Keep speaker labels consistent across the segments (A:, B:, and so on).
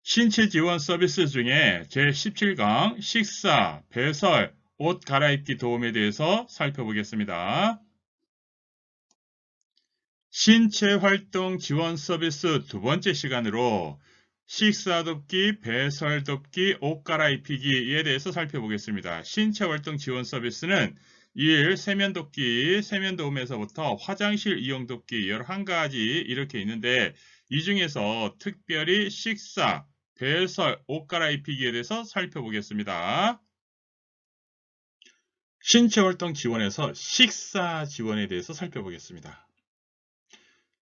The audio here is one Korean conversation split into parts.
A: 신체 지원 서비스 중에 제17강 식사, 배설, 옷 갈아입기 도움에 대해서 살펴보겠습니다. 신체 활동 지원 서비스 두 번째 시간으로 식사 돕기, 배설 돕기, 옷 갈아입히기에 대해서 살펴보겠습니다. 신체 활동 지원 서비스는 1. 세면 돕기, 세면 도움에서부터 화장실 이용 돕기 11가지 이렇게 있는데 이 중에서 특별히 식사, 배설, 옷 갈아입히기에 대해서 살펴보겠습니다. 신체활동 지원에서 식사 지원에 대해서 살펴보겠습니다.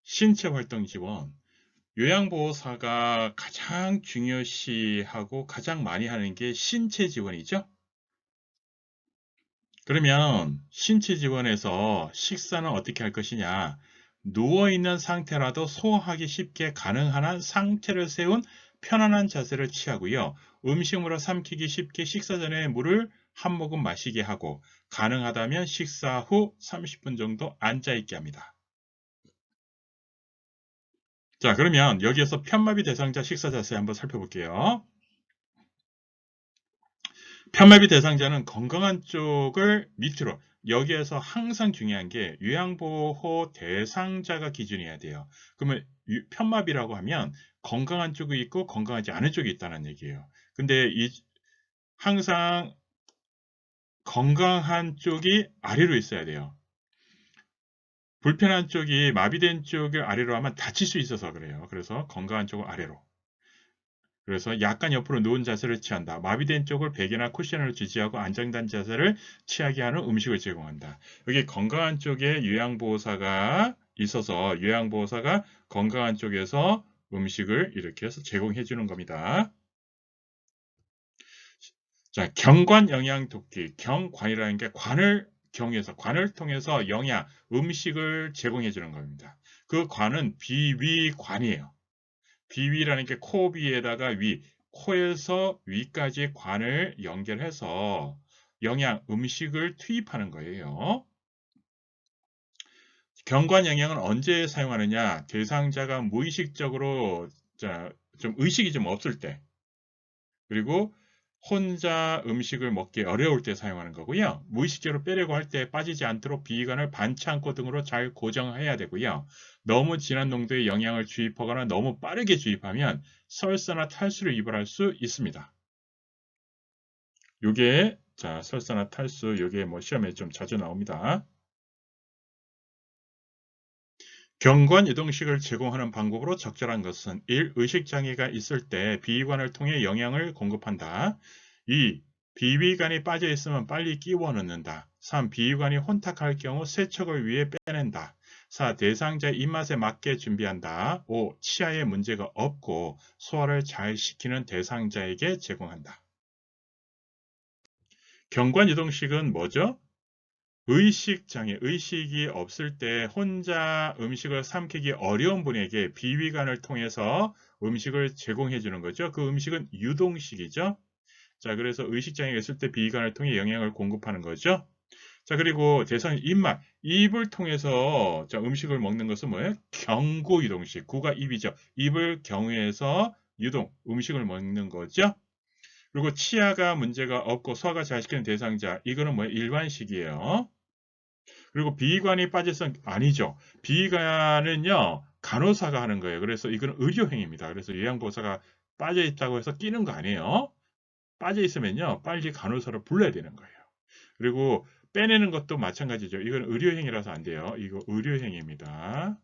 A: 신체활동 지원, 요양보호사가 가장 중요시하고 가장 많이 하는 게 신체 지원이죠. 그러면 신체 지원에서 식사는 어떻게 할 것이냐? 누워있는 상태라도 소화하기 쉽게 가능한 한 상태를 세운 편안한 자세를 취하고요. 음식물을 삼키기 쉽게 식사 전에 물을 한 모금 마시게 하고 가능하다면 식사 후 30분 정도 앉아있게 합니다. 자, 그러면 여기에서 편마비 대상자 식사 자세 한번 살펴볼게요. 편마비 대상자는 건강한 쪽을 밑으로, 여기에서 항상 중요한 게 요양보호 대상자가 기준이어야 돼요. 그러면 편마비라고 하면 건강한 쪽이 있고 건강하지 않은 쪽이 있다는 얘기예요. 근데 항상 건강한 쪽이 아래로 있어야 돼요. 불편한 쪽이 마비된 쪽을 아래로 하면 다칠 수 있어서 그래요. 그래서 건강한 쪽을 아래로. 그래서 약간 옆으로 누운 자세를 취한다. 마비된 쪽을 베개나 쿠션으로 지지하고 안정된 자세를 취하게 하는 음식을 제공한다. 여기 건강한 쪽에 요양보호사가 있어서 요양보호사가 건강한 쪽에서 음식을 이렇게 해서 제공해 주는 겁니다. 자, 경관 영양 돕기. 경관이라는 게 관을 통해서 영양, 음식을 제공해 주는 겁니다. 그 관은 비위관이에요. 비위라는 게 코비에다가 위, 코에서 위까지 관을 연결해서 영양, 음식을 투입하는 거예요. 경관 영양은 언제 사용하느냐? 대상자가 무의식적으로 좀 의식이 좀 없을 때, 그리고 혼자 음식을 먹기 어려울 때 사용하는 거고요. 무의식적으로 빼려고 할 때 빠지지 않도록 비위관을 반창고 등으로 잘 고정해야 되고요. 너무 진한 농도의 영양을 주입하거나 너무 빠르게 주입하면 설사나 탈수를 유발할 수 있습니다. 요게 설사나 탈수, 요게 시험에 좀 자주 나옵니다. 경관 유동식을 제공하는 방법으로 적절한 것은 1. 의식장애가 있을 때 비위관을 통해 영양을 공급한다. 2. 비위관이 빠져 있으면 빨리 끼워 넣는다. 3. 비위관이 혼탁할 경우 세척을 위해 빼낸다. 4. 대상자의 입맛에 맞게 준비한다. 5. 치아에 문제가 없고 소화를 잘 시키는 대상자에게 제공한다. 경관 유동식은 뭐죠? 의식장애, 의식이 없을 때 혼자 음식을 삼키기 어려운 분에게 비위관을 통해서 음식을 제공해 주는 거죠. 그 음식은 유동식이죠. 자, 그래서 의식장애가 있을 때 비위관을 통해 영양을 공급하는 거죠. 자, 그리고 대상 입맛, 입을 통해서 음식을 먹는 것은 뭐예요? 경구 유동식, 구가 입이죠. 입을 경유해서 유동, 음식을 먹는 거죠. 그리고 치아가 문제가 없고 소화가 잘 시키는 대상자, 이거는 뭐예요? 일반식이에요. 그리고 비위관이 빠질 수 아니죠. 비위관은요, 간호사가 하는 거예요. 그래서 이건 의료행위입니다. 그래서 요양보호사가 빠져 있다고 해서 끼는 거 아니에요. 빠져 있으면요, 빨리 간호사를 불러야 되는 거예요. 그리고 빼내는 것도 마찬가지죠. 이건 의료행위라서 안 돼요. 이거 의료행위입니다.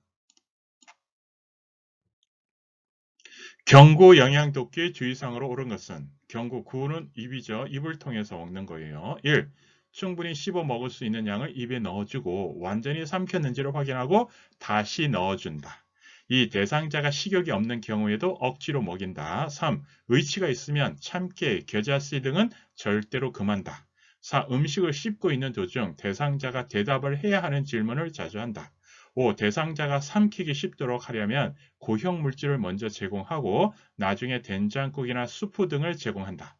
A: 경구 영양독기 주의사항으로 옳은 것은 경구 구는 입이죠. 입을 통해서 먹는 거예요. 1. 충분히 씹어 먹을 수 있는 양을 입에 넣어주고 완전히 삼켰는지를 확인하고 다시 넣어준다. 2. 대상자가 식욕이 없는 경우에도 억지로 먹인다. 3. 의치가 있으면 참깨, 겨자씨 등은 절대로 금한다. 4. 음식을 씹고 있는 도중 대상자가 대답을 해야 하는 질문을 자주 한다. 5. 대상자가 삼키기 쉽도록 하려면 고형 물질을 먼저 제공하고 나중에 된장국이나 수프 등을 제공한다.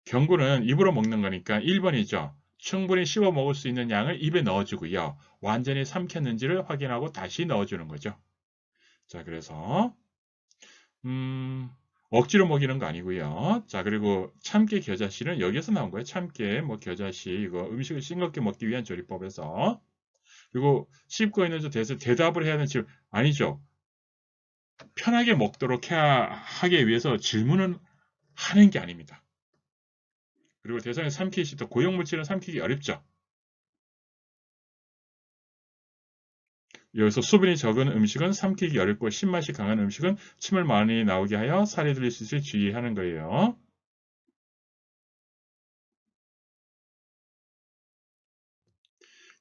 A: 경구는 입으로 먹는 거니까 1번이죠. 충분히 씹어 먹을 수 있는 양을 입에 넣어주고요. 완전히 삼켰는지를 확인하고 다시 넣어주는 거죠. 자, 그래서 억지로 먹이는 거 아니고요. 자, 그리고 참깨 겨자씨는 여기에서 나온 거예요. 참깨, 뭐 겨자씨, 이거 음식을 싱겁게 먹기 위한 조리법에서. 그리고 씹고 있는 대해서 대답을 해야 하는 질문 아니죠. 편하게 먹도록 하기 위해서 질문은 하는 게 아닙니다. 그리고 대상을 삼키기 쉽다. 고용물질은 삼키기 어렵죠. 여기서 수분이 적은 음식은 삼키기 어렵고 신맛이 강한 음식은 침을 많이 나오게 하여 살이 들릴 수 있을 주의하는 거예요.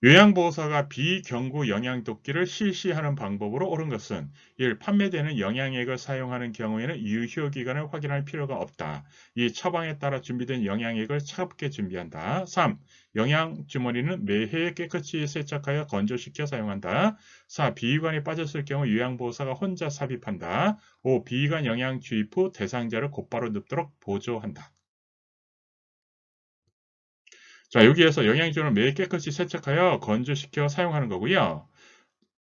A: 요양보호사가 비경구 영양독기를 실시하는 방법으로 옳은 것은 1. 판매되는 영양액을 사용하는 경우에는 유효기간을 확인할 필요가 없다. 2. 처방에 따라 준비된 영양액을 차갑게 준비한다. 3. 영양주머니는 매해 깨끗이 세척하여 건조시켜 사용한다. 4. 비위관이 빠졌을 경우 요양보호사가 혼자 삽입한다. 5. 비위관 영양 주입 후 대상자를 곧바로 눕도록 보조한다. 자, 여기에서 영양제를 매일 깨끗이 세척하여 건조시켜 사용하는 거고요.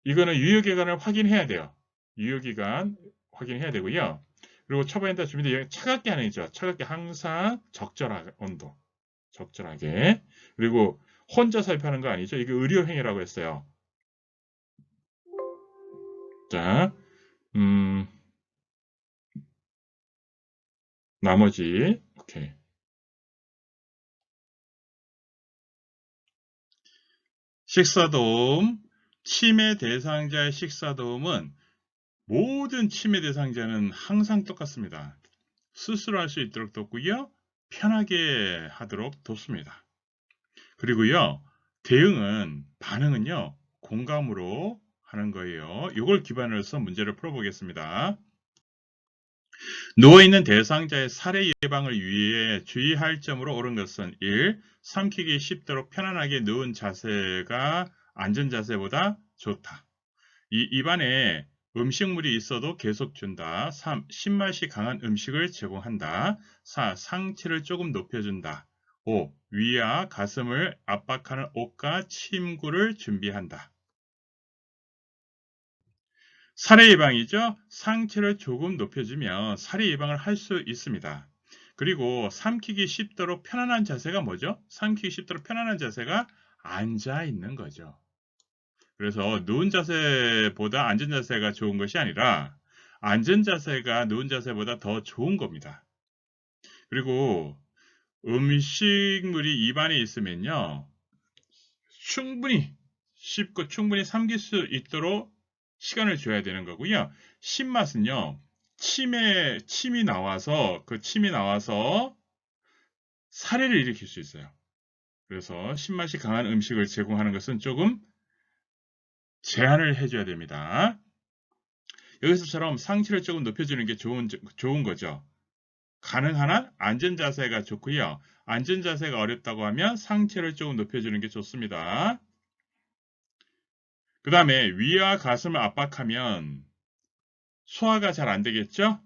A: 이거는 유효기간을 확인해야 돼요. 유효기간 확인해야 되고요. 그리고 처방에다 준비된 차갑게 하는 거죠. 차갑게 항상 적절한 온도. 적절하게. 그리고 혼자 삽입하는 거 아니죠. 이게 의료행위라고 했어요. 자, 나머지, 오케이. 식사도움, 치매 대상자의 식사도움은 모든 치매 대상자는 항상 똑같습니다. 스스로 할 수 있도록 돕고요. 편하게 하도록 돕습니다. 그리고요. 반응은요. 공감으로 하는 거예요. 이걸 기반으로 해서 문제를 풀어보겠습니다. 누워있는 대상자의 살해 예방을 위해 주의할 점으로 옳은 것은 1. 삼키기 쉽도록 편안하게 누운 자세가 앉은 자세보다 좋다. 2. 입안에 음식물이 있어도 계속 준다. 3. 신맛이 강한 음식을 제공한다. 4. 상체를 조금 높여준다. 5. 위와 가슴을 압박하는 옷과 침구를 준비한다. 살해 예방이죠. 상체를 조금 높여주면 살해 예방을 할 수 있습니다. 그리고 삼키기 쉽도록 편안한 자세가 뭐죠? 삼키기 쉽도록 편안한 자세가 앉아 있는 거죠. 그래서 누운 자세보다 앉은 자세가 좋은 것이 아니라 앉은 자세가 누운 자세보다 더 좋은 겁니다. 그리고 음식물이 입안에 있으면요. 충분히 씹고 충분히 삼킬 수 있도록 시간을 줘야 되는 거고요. 신맛은요. 침이 나와서 살해를 일으킬 수 있어요. 그래서 신맛이 강한 음식을 제공하는 것은 조금 제한을 해줘야 됩니다. 여기서처럼 상체를 조금 높여주는 게 좋은 거죠. 가능한 한 앉은 자세가 좋고요. 앉은 자세가 어렵다고 하면 상체를 조금 높여주는 게 좋습니다. 그 다음에 위와 가슴을 압박하면 소화가 잘 안 되겠죠?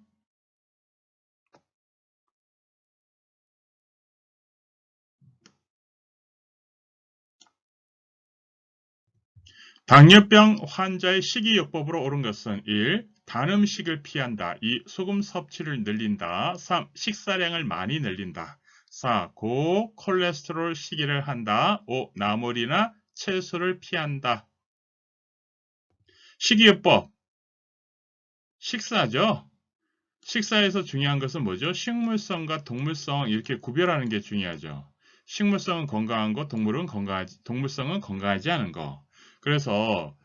A: 당뇨병 환자의 식이요법으로 옳은 것은 1. 단 음식을 피한다. 2. 소금 섭취를 늘린다. 3. 식사량을 많이 늘린다. 4. 고콜레스테롤 식이를 한다. 5. 나물이나 채소를 피한다. 식이요법. 식사죠. 식사에서 중요한 것은 뭐죠? 식물성과 동물성 이렇게 구별하는 게 중요하죠. 식물성은 건강한 거, 동물성은 건강하지 않은 거. 그래서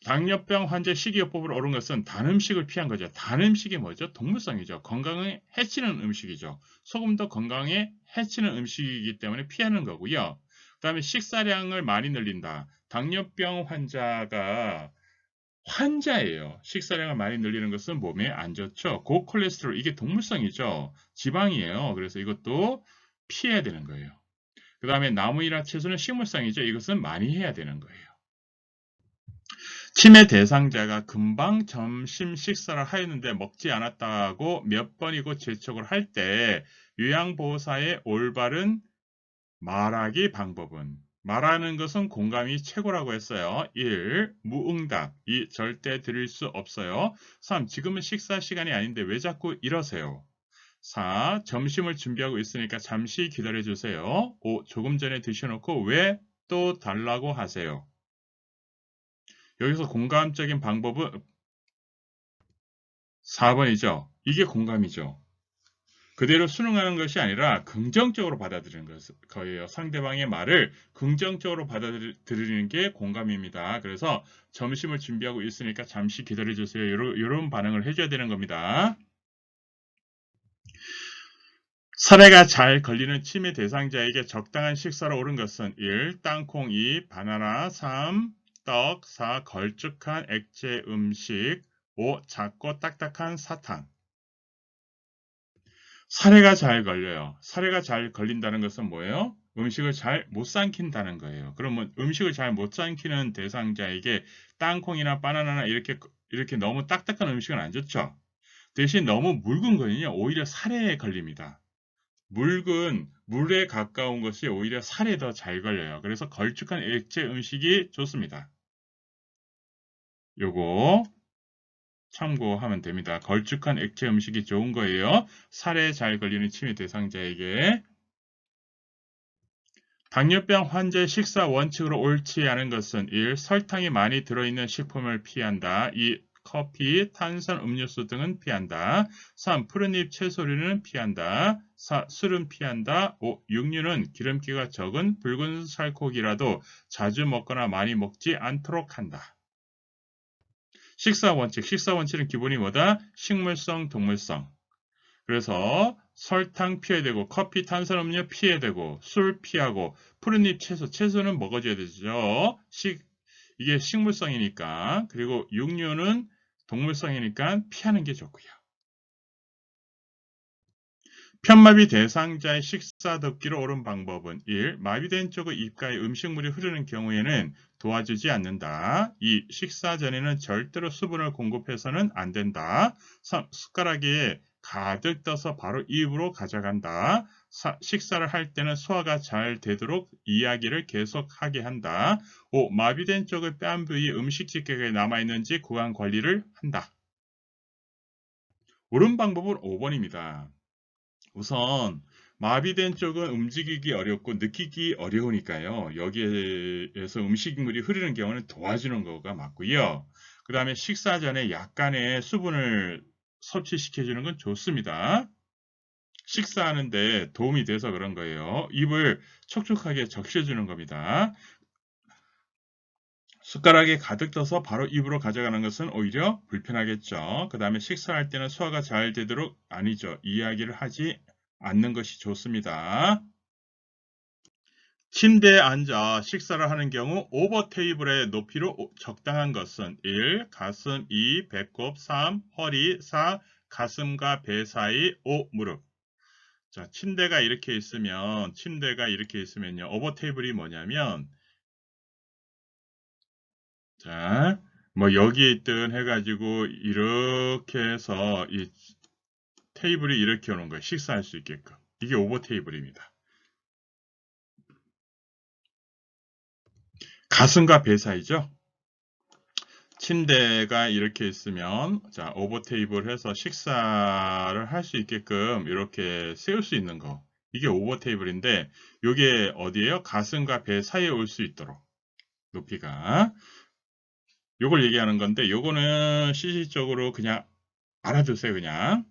A: 당뇨병 환자 식이요법으로 옳은 것은 단 음식을 피한 거죠. 단 음식이 뭐죠? 동물성이죠. 건강에 해치는 음식이죠. 소금도 건강에 해치는 음식이기 때문에 피하는 거고요. 그 다음에 식사량을 많이 늘린다. 당뇨병 환자예요. 식사량을 많이 늘리는 것은 몸에 안 좋죠. 고콜레스테롤, 이게 동물성이죠. 지방이에요. 그래서 이것도 피해야 되는 거예요. 그 다음에 나무이나 채소는 식물성이죠. 이것은 많이 해야 되는 거예요. 치매 대상자가 금방 점심 식사를 하였는데 먹지 않았다고 몇 번이고 재촉을 할 때 요양보호사의 올바른 말하기 방법은 말하는 것은 공감이 최고라고 했어요. 1. 무응답. 2. 절대 드릴 수 없어요. 3. 지금은 식사 시간이 아닌데 왜 자꾸 이러세요? 4. 점심을 준비하고 있으니까 잠시 기다려주세요. 5. 조금 전에 드셔놓고 왜 또 달라고 하세요? 여기서 공감적인 방법은 4번이죠. 이게 공감이죠. 그대로 순응하는 것이 아니라 긍정적으로 받아들이는 거예요. 상대방의 말을 긍정적으로 받아들이는 게 공감입니다. 그래서 점심을 준비하고 있으니까 잠시 기다려주세요. 이런 반응을 해줘야 되는 겁니다. 사례가 잘 걸리는 치매 대상자에게 적당한 식사로 옳은 것은 1. 땅콩 2. 바나나 3. 떡 4. 걸쭉한 액체 음식 5. 작고 딱딱한 사탕. 사례가 잘 걸려요. 사례가 잘 걸린다는 것은 뭐예요? 음식을 잘 못 삼킨다는 거예요. 그러면 음식을 잘 못 삼키는 대상자에게 땅콩이나 바나나나 이렇게 너무 딱딱한 음식은 안 좋죠. 대신 너무 묽은 거는요, 오히려 사례에 걸립니다. 물에 가까운 것이 오히려 살에 더 잘 걸려요. 그래서 걸쭉한 액체 음식이 좋습니다. 요거 참고하면 됩니다. 걸쭉한 액체 음식이 좋은 거예요. 살에 잘 걸리는 치매 대상자에게. 당뇨병 환자의 식사 원칙으로 옳지 않은 것은 1. 설탕이 많이 들어있는 식품을 피한다. 2. 커피, 탄산 음료수 등은 피한다. 3. 푸른잎 채소류는 피한다. 4. 술은 피한다. 5. 육류는 기름기가 적은 붉은 살코기라도 자주 먹거나 많이 먹지 않도록 한다. 식사 원칙. 식사 원칙은 기본이 뭐다? 식물성, 동물성. 그래서 설탕 피해야 되고 커피, 탄산음료 피해야 되고 술 피하고 푸른잎 채소는 먹어줘야 되죠. 이게 식물성이니까. 그리고 육류는 동물성이니까 피하는 게 좋고요. 편마비 대상자의 식사 덮기로 옳은 방법은 1. 마비된 쪽의 입가에 음식물이 흐르는 경우에는 도와주지 않는다. 2. 식사 전에는 절대로 수분을 공급해서는 안 된다. 3. 숟가락에 가득 떠서 바로 입으로 가져간다. 4. 식사를 할 때는 소화가 잘 되도록 이야기를 계속하게 한다. 5. 마비된 쪽의 뺨 부위 음식 식객에 남아있는지 구강 관리를 한다. 옳은 방법은 5번입니다. 우선 마비된 쪽은 움직이기 어렵고 느끼기 어려우니까요. 여기에서 음식물이 흐르는 경우는 도와주는 거가 맞고요. 그 다음에 식사 전에 약간의 수분을 섭취시켜주는 건 좋습니다. 식사하는데 도움이 돼서 그런 거예요. 입을 촉촉하게 적셔주는 겁니다. 숟가락에 가득 떠서 바로 입으로 가져가는 것은 오히려 불편하겠죠. 그 다음에 식사할 때는 소화가 잘 되도록 이야기를 하지 않는 것이 좋습니다. 침대에 앉아 식사를 하는 경우 오버 테이블의 높이로 적당한 것은 1. 가슴 2. 배꼽 3. 허리 4. 가슴과 배 사이 5. 무릎. 자, 침대가 이렇게 있으면요. 오버 테이블이 뭐냐면 자, 뭐 여기에 있든 해가지고 이렇게 해서 이 테이블이 이렇게 오는 거예요. 식사할 수 있게끔. 이게 오버 테이블입니다. 가슴과 배 사이죠. 침대가 이렇게 있으면 자 오버 테이블 해서 식사를 할 수 있게끔 이렇게 세울 수 있는 거. 이게 오버 테이블인데 이게 어디예요? 가슴과 배 사이에 올 수 있도록 높이가. 요걸 얘기하는 건데 요거는 실질적으로 그냥 알아두세요. 그냥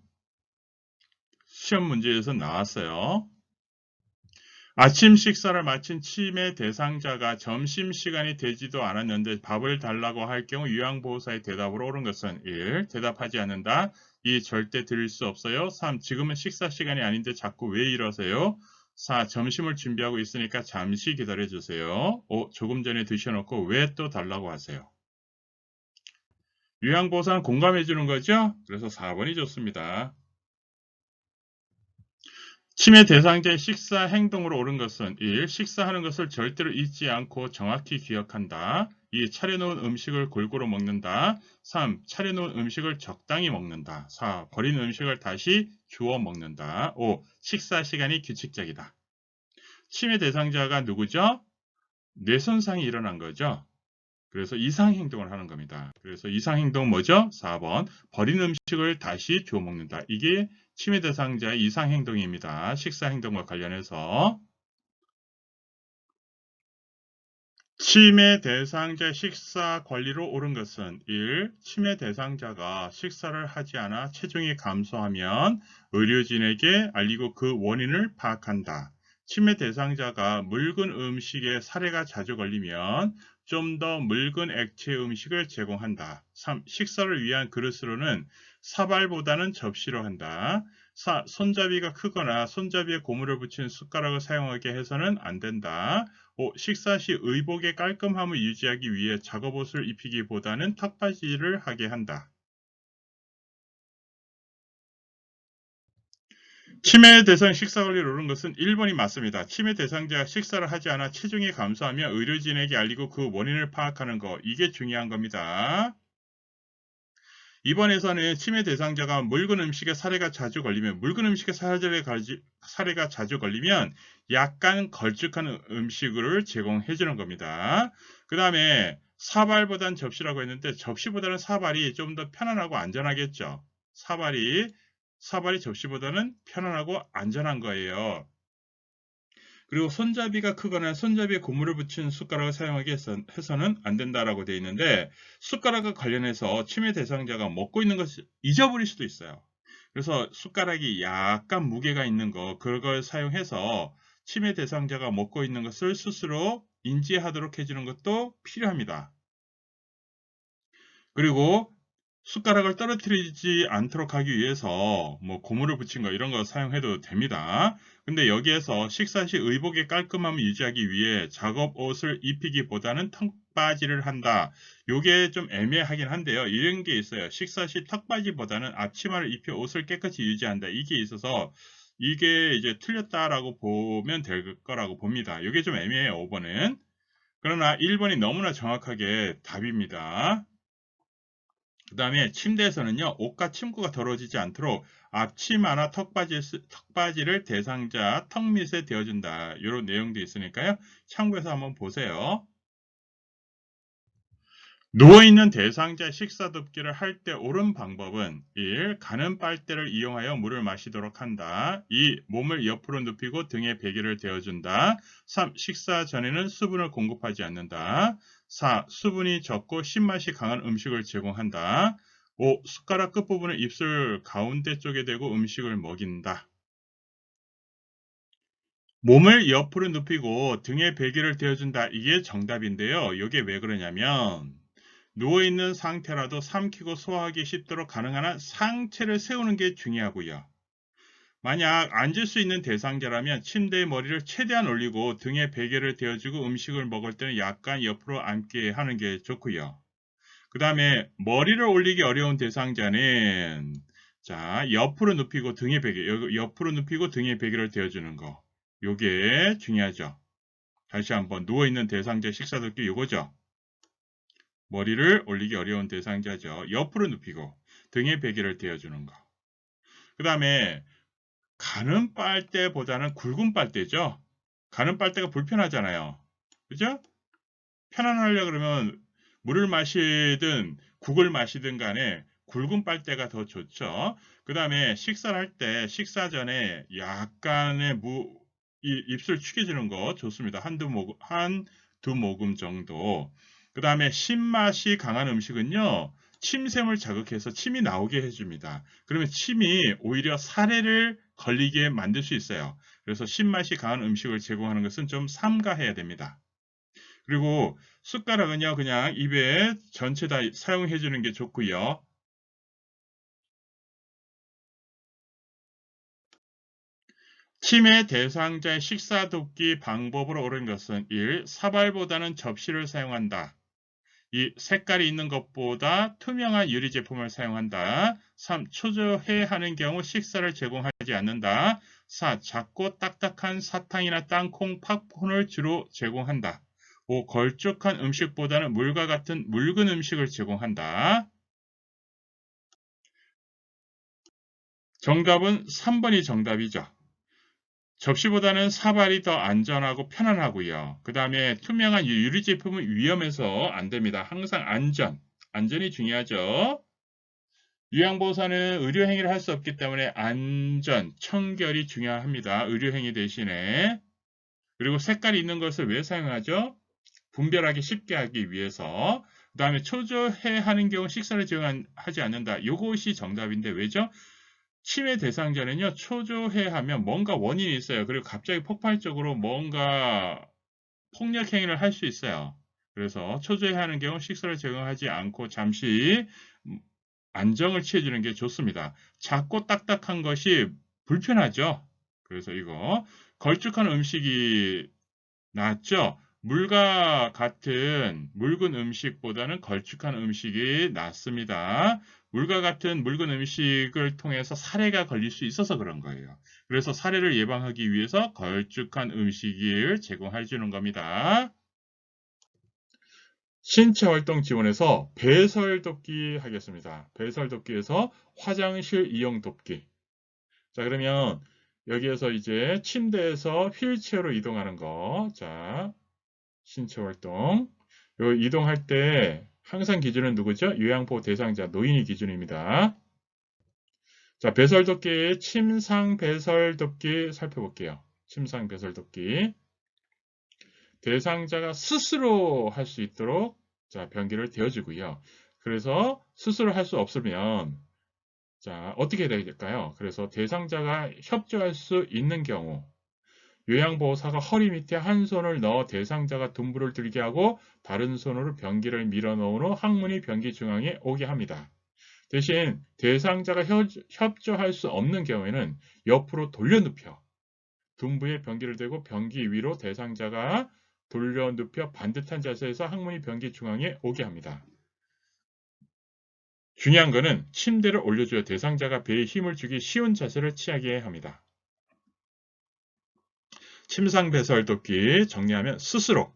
A: 시험 문제에서 나왔어요. 아침 식사를 마친 치매 대상자가 점심시간이 되지도 않았는데 밥을 달라고 할 경우 요양보호사의 대답으로 옳은 것은 1. 대답하지 않는다. 2. 절대 드릴 수 없어요. 3. 지금은 식사 시간이 아닌데 자꾸 왜 이러세요? 4. 점심을 준비하고 있으니까 잠시 기다려주세요. 5. 조금 전에 드셔놓고 왜 또 달라고 하세요? 요양보호사는 공감해 주는 거죠? 그래서 4번이 좋습니다. 치매 대상자의 식사 행동으로 옳은 것은 1. 식사하는 것을 절대로 잊지 않고 정확히 기억한다. 2. 차려놓은 음식을 골고루 먹는다. 3. 차려놓은 음식을 적당히 먹는다. 4. 버린 음식을 다시 주워 먹는다. 5. 식사 시간이 규칙적이다. 치매 대상자가 누구죠? 뇌손상이 일어난 거죠. 그래서 이상행동을 하는 겁니다. 그래서 이상행동 뭐죠? 4번 버린 음식을 다시 주워 먹는다. 이게 침해 대상자의 이상행동입니다. 식사행동과 관련해서 침해 대상자 식사 관리로 옳은 것은 1. 침해 대상자가 식사를 하지 않아 체중이 감소하면 의료진에게 알리고 그 원인을 파악한다. 침해 대상자가 묽은 음식에 사례가 자주 걸리면 좀 더 묽은 액체 음식을 제공한다. 3. 식사를 위한 그릇으로는 사발보다는 접시로 한다. 4. 손잡이가 크거나 손잡이에 고무를 붙인 숟가락을 사용하게 해서는 안 된다. 5. 식사 시 의복의 깔끔함을 유지하기 위해 작업옷을 입히기보다는 턱받이를 하게 한다. 치매 대상 식사 관리를 옳은 것은 1번이 맞습니다. 치매 대상자가 식사를 하지 않아 체중이 감소하며 의료진에게 알리고 그 원인을 파악하는 거, 이게 중요한 겁니다. 2번에서는 치매 대상자가 묽은 음식에 사례가 자주 걸리면 사례가 자주 걸리면 약간 걸쭉한 음식을 제공해 주는 겁니다. 그 다음에 사발보단 접시라고 했는데 접시보다는 사발이 좀 더 편안하고 안전하겠죠. 사발이 접시보다는 편안하고 안전한 거예요. 그리고 손잡이가 크거나 손잡이에 고무를 붙인 숟가락을 사용하게 해서는 안 된다라고 되어 있는데, 숟가락과 관련해서 치매 대상자가 먹고 있는 것을 잊어버릴 수도 있어요. 그래서 숟가락이 약간 무게가 있는 그걸 사용해서 치매 대상자가 먹고 있는 것을 스스로 인지하도록 해주는 것도 필요합니다. 그리고 숟가락을 떨어뜨리지 않도록 하기 위해서 뭐 고무를 붙인 거 이런 거 사용해도 됩니다. 근데 여기에서 식사 시 의복의 깔끔함을 유지하기 위해 작업 옷을 입히기보다는 턱받이를 한다. 요게 좀 애매하긴 한데요. 이런 게 있어요. 식사 시 턱받이보다는 앞치마를 입혀 옷을 깨끗이 유지한다. 이게 있어서 이게 이제 틀렸다라고 보면 될 거라고 봅니다. 이게 좀 애매해요. 5번은. 그러나 1번이 너무나 정확하게 답입니다. 그 다음에 침대에서는요, 옷과 침구가 더러워지지 않도록 앞치마나 턱받이를 대상자 턱 밑에 대어준다. 이런 내용도 있으니까요. 참고해서 한번 보세요. 누워있는 대상자 식사 돕기를 할 때 옳은 방법은 1. 가는 빨대를 이용하여 물을 마시도록 한다. 2. 몸을 옆으로 눕히고 등에 베개를 대어준다. 3. 식사 전에는 수분을 공급하지 않는다. 4. 수분이 적고 신맛이 강한 음식을 제공한다. 5. 숟가락 끝부분을 입술 가운데 쪽에 대고 음식을 먹인다. 몸을 옆으로 눕히고 등에 베개를 대어준다. 이게 정답인데요. 이게 왜 그러냐면 누워있는 상태라도 삼키고 소화하기 쉽도록 가능한 한 상체를 세우는 게 중요하고요. 만약 앉을 수 있는 대상자라면 침대에 머리를 최대한 올리고 등에 베개를 대어주고 음식을 먹을 때는 약간 옆으로 앉게 하는 게 좋고요. 그 다음에 머리를 올리기 어려운 대상자는 자 옆으로 눕히고 등에 베개, 옆으로 눕히고 등에 베개를 대어주는 거. 요게 중요하죠. 다시 한번 누워있는 대상자 식사 돕기 요거죠. 머리를 올리기 어려운 대상자죠. 옆으로 눕히고 등에 베개를 대어주는 거. 그 다음에 가는 빨대보다는 굵은 빨대죠. 가는 빨대가 불편하잖아요. 그죠? 편안하려고 그러면 물을 마시든 국을 마시든 간에 굵은 빨대가 더 좋죠. 그 다음에 식사를 할 때 식사 전에 약간의 입술 축여주는 거 좋습니다. 한두 모금 정도. 그 다음에 신맛이 강한 음식은요. 침샘을 자극해서 침이 나오게 해줍니다. 그러면 침이 오히려 사례를 걸리게 만들 수 있어요. 그래서 신맛이 강한 음식을 제공하는 것은 좀 삼가해야 됩니다. 그리고 숟가락은요, 그냥 입에 전체 다 사용해 주는 게 좋고요. 치매 대상자의 식사 돕기 방법으로 옳은 것은 1. 사발보다는 접시를 사용한다. 2. 색깔이 있는 것보다 투명한 유리 제품을 사용한다. 3. 초조해하는 경우 식사를 제공하지 않는다. 4. 작고 딱딱한 사탕이나 땅콩, 팝콘을 주로 제공한다. 5. 걸쭉한 음식보다는 물과 같은 묽은 음식을 제공한다. 정답은 3번이 정답이죠. 접시보다는 사발이 더 안전하고 편안하고요. 그 다음에 투명한 유리 제품은 위험해서 안 됩니다. 항상 안전이 중요하죠. 요양보호사는 의료행위를 할 수 없기 때문에 안전, 청결이 중요합니다. 의료행위 대신에. 그리고 색깔이 있는 것을 왜 사용하죠? 분별하기 쉽게 하기 위해서. 그 다음에 초조해 하는 경우 식사를 제공하지 않는다. 이것이 정답인데 왜죠? 치매 대상자는요, 초조해 하면 뭔가 원인이 있어요. 그리고 갑자기 폭발적으로 뭔가 폭력 행위를 할 수 있어요. 그래서 초조해 하는 경우 식사를 제공하지 않고 잠시 안정을 취해주는 게 좋습니다. 작고 딱딱한 것이 불편하죠. 그래서 이거 걸쭉한 음식이 낫죠. 물과 같은 묽은 음식보다는 걸쭉한 음식이 낫습니다. 물과 같은 묽은 음식을 통해서 사례가 걸릴 수 있어서 그런 거예요. 그래서 사례를 예방하기 위해서 걸쭉한 음식을 제공해 주는 겁니다. 신체활동 지원에서 배설 돕기 하겠습니다. 배설 돕기에서 화장실 이용 돕기. 자, 그러면 여기에서 이제 침대에서 휠체어로 이동하는 거. 자, 신체활동. 요 이동할 때 항상 기준은 누구죠? 요양보호 대상자 노인이 기준입니다. 자, 배설돕기, 침상 배설돕기 살펴볼게요. 침상 배설돕기. 대상자가 스스로 할 수 있도록 자, 변기를 대어주고요. 그래서 스스로 할 수 없으면 자, 어떻게 해야 될까요? 그래서 대상자가 협조할 수 있는 경우 요양보호사가 허리 밑에 한 손을 넣어 대상자가 둔부를 들게 하고 다른 손으로 변기를 밀어넣은 후 항문이 변기 중앙에 오게 합니다. 대신 대상자가 협조할 수 없는 경우에는 옆으로 돌려 눕혀 둔부에 변기를 대고 변기 위로 대상자가 돌려 눕혀 반듯한 자세에서 항문이 변기 중앙에 오게 합니다. 중요한 것은 침대를 올려줘야 대상자가 배에 힘을 주기 쉬운 자세를 취하게 합니다. 침상 배설 돕기 정리하면 스스로